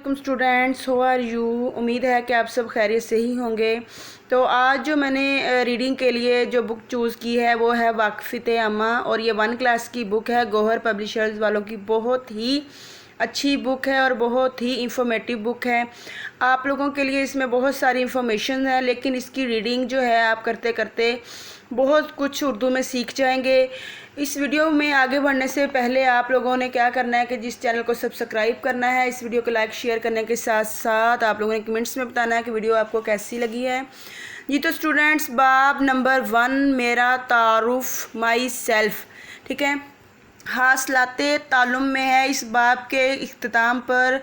वालेकुम students, how are you. उम्मीद है कि आप सब खैरियत से ही होंगे। तो आज जो मैंने रीडिंग के लिए जो बुक चूज़ की है वो है वाक़फ़ित अम्मा, और ये 1 क्लास की बुक है। गौहर पब्लिशर्स वालों की बहुत ही अच्छी बुक है और बहुत ही इंफॉर्मेटिव बुक है। आप लोगों के लिए इसमें बहुत सारी इंफॉर्मेशन है, लेकिन इसकी रीडिंग जो है आप करते करते बहुत कुछ उर्दू में सीख जाएंगे। इस वीडियो में आगे बढ़ने से पहले आप लोगों ने क्या करना है कि जिस चैनल को सब्सक्राइब करना है, इस वीडियो को लाइक शेयर करने के साथ साथ आप लोगों ने कमेंट्स में बताना है कि वीडियो आपको कैसी लगी है। जी तो स्टूडेंट्स, बाब नंबर 1 मेरा तारुफ माई सेल्फ, ठीक है, हासिलाते ताल्लुम में है। इस बाब के इख्तिताम पर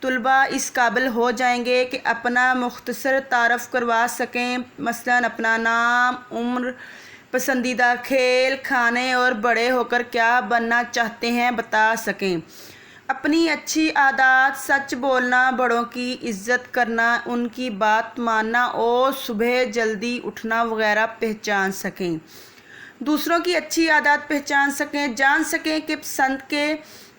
तुलबा इस काबिल हो जाएंगे कि अपना मुख्तसर तारफ़ करवा सकें, मसलन अपना नाम, उम्र, पसंदीदा खेल, खाने और बड़े होकर क्या बनना चाहते हैं बता सकें। अपनी अच्छी आदत, सच बोलना, बड़ों की इज़्ज़त करना, उनकी बात मानना और सुबह जल्दी उठना वगैरह पहचान सकें। दूसरों की अच्छी आदत पहचान सकें, जान सकें कि पसंद के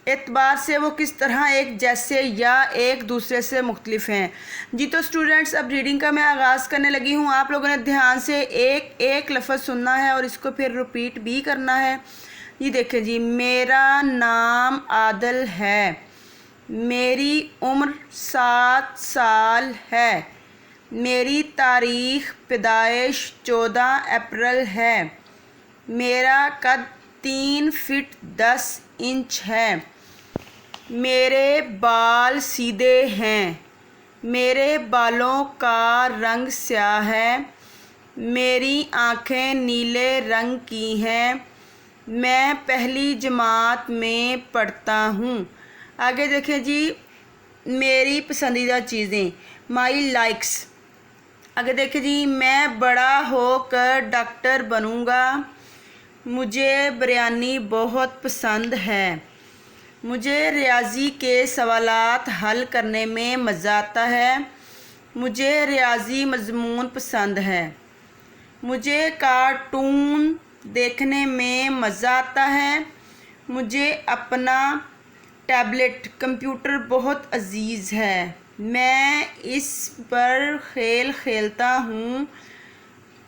एतबार से वो किस तरह एक जैसे या एक दूसरे से मुख्तलिफ हैं। जी तो स्टूडेंट्स, अब रीडिंग का मैं आगाज़ करने लगी हूँ। आप लोगों ने ध्यान से एक एक लफ्ज़ सुनना है और इसको फिर रिपीट भी करना है। ये देखें जी, मेरा नाम आदल है, मेरी उम्र 7 साल है, मेरी तारीख़ पैदाइश 14 अप्रैल है, मेरा कद 3 फीट 10 इंच है, मेरे बाल सीधे हैं, मेरे बालों का रंग स्याह है, मेरी आँखें नीले रंग की हैं, मैं पहली जमात में पढ़ता हूँ। आगे देखें जी, मेरी पसंदीदा चीज़ें, माई लाइक्स। आगे देखें जी, मैं बड़ा होकर डॉक्टर बनूँगा, मुझे बिरयानी बहुत पसंद है, मुझे रियाजी के सवालात हल करने में मज़ा आता है, मुझे रियाजी मज़मून पसंद है, मुझे कार्टून देखने में मज़ा आता है, मुझे अपना टैबलेट कंप्यूटर बहुत अजीज़ है, मैं इस पर खेल खेलता हूँ,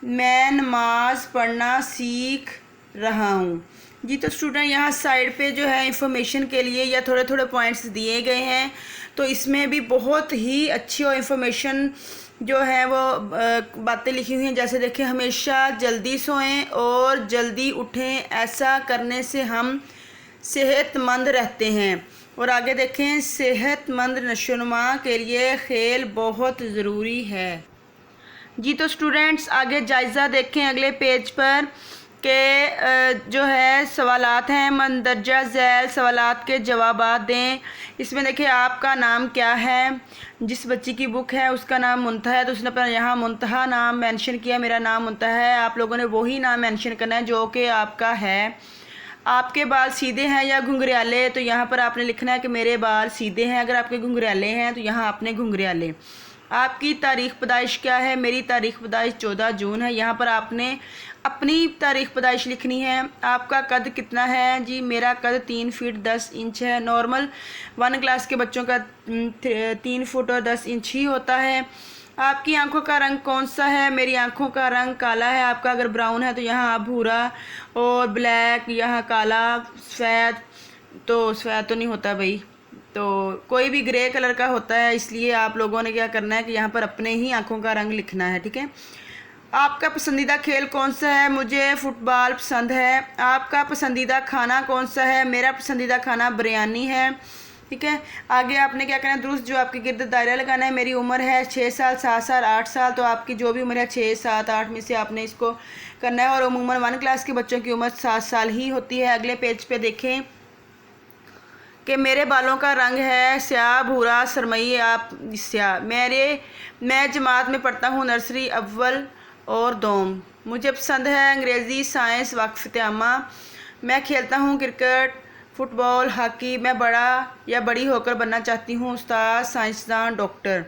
मैं नमाज़ पढ़ना सीख रहा हूँ। जी तो स्टूडेंट, यहाँ साइड पे जो है इंफॉर्मेशन के लिए या थोड़े थोड़े पॉइंट्स दिए गए हैं, तो इसमें भी बहुत ही अच्छी और इंफॉर्मेशन जो है वो बातें लिखी हुई हैं। जैसे देखिए, हमेशा जल्दी सोएं और जल्दी उठें, ऐसा करने से हम सेहतमंद रहते हैं। और आगे देखें, सेहतमंद नशोनुमा के लिए खेल बहुत ज़रूरी है। जी तो स्टूडेंट्स, आगे जायज़ा देखें अगले पेज पर के जो है सवालात हैं, मंदरजा झैल सवालात के जवाबात दें। इसमें देखिए, आपका नाम क्या है। जिस बच्ची की बुक है उसका नाम मुंतहा है, तो उसने अपना यहाँ मुंतहा नाम मेंशन किया, मेरा नाम मुंतहा है। आप लोगों ने वही नाम मेंशन करना है जो कि आपका है। आपके बाल सीधे हैं या घुंघराले, तो यहाँ पर आपने लिखना है कि मेरे बाल सीधे हैं। अगर आपके घुंघराले हैं तो यहाँ आपने घुंघराले। आपकी तारीख़ पैदाइश क्या है। मेरी तारीख़ पैदाइश 14 जून है। यहाँ पर आपने अपनी तारीख़ पैदाइश लिखनी है। आपका कद कितना है। जी, मेरा कद 3 फीट 10 इंच है। नॉर्मल 1 क्लास के बच्चों का 3 फुट और 10 इंच ही होता है। आपकी आंखों का रंग कौन सा है। मेरी आंखों का रंग काला है। आपका अगर ब्राउन है तो यहाँ आप भूरा और ब्लैक, यहाँ काला, सफ़ेद तो नहीं होता भाई, तो कोई भी ग्रे कलर का होता है। इसलिए आप लोगों ने क्या करना है कि यहाँ पर अपने ही आंखों का रंग लिखना है, ठीक है। आपका पसंदीदा खेल कौन सा है। मुझे फ़ुटबॉल पसंद है। आपका पसंदीदा खाना कौन सा है। मेरा पसंदीदा खाना बिरयानी है, ठीक है। आगे आपने क्या करना है, दुरुस्त जो आपके गिर्द दायरा लगाना है। मेरी उम्र है 6 साल, 7 साल, 8 साल, तो आपकी जो भी उम्र है 6, 7, 8 में से आपने इसको करना है। और अमूमन 1 क्लास के बच्चों की उम्र 7 साल ही होती है। अगले पेज पे देखें कि मेरे बालों का रंग है स्याह, भूरा, सरमई, आप स्याह। मैं जमात में पढ़ता हूँ, नर्सरी अव्वल और दोम। मुझे पसंद है अंग्रेज़ी, साइंस, वाक़फ़ित अम्मा। मैं खेलता हूँ क्रिकेट, फुटबॉल, हॉकी। मैं बड़ा या बड़ी होकर बनना चाहती हूँ, उस्ताद, साइंसदान, डॉक्टर।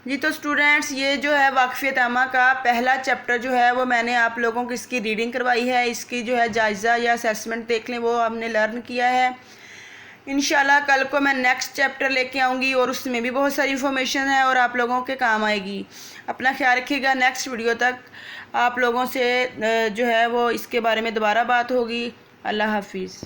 जी तो स्टूडेंट्स, ये जो है वाक़फ़ियत अम्मा का पहला चैप्टर जो है वो मैंने आप लोगों को इसकी रीडिंग करवाई है। इसकी जो है जायज़ा या असेसमेंट देख लें, वो हमने लर्न किया है। इंशाल्लाह कल को मैं नेक्स्ट चैप्टर लेके आऊँगी और उसमें भी बहुत सारी इन्फॉर्मेशन है और आप लोगों के काम आएगी। अपना ख्याल रखिएगा। नेक्स्ट वीडियो तक आप लोगों से जो है वो इसके बारे में दोबारा बात होगी। अल्लाह हाफिज़।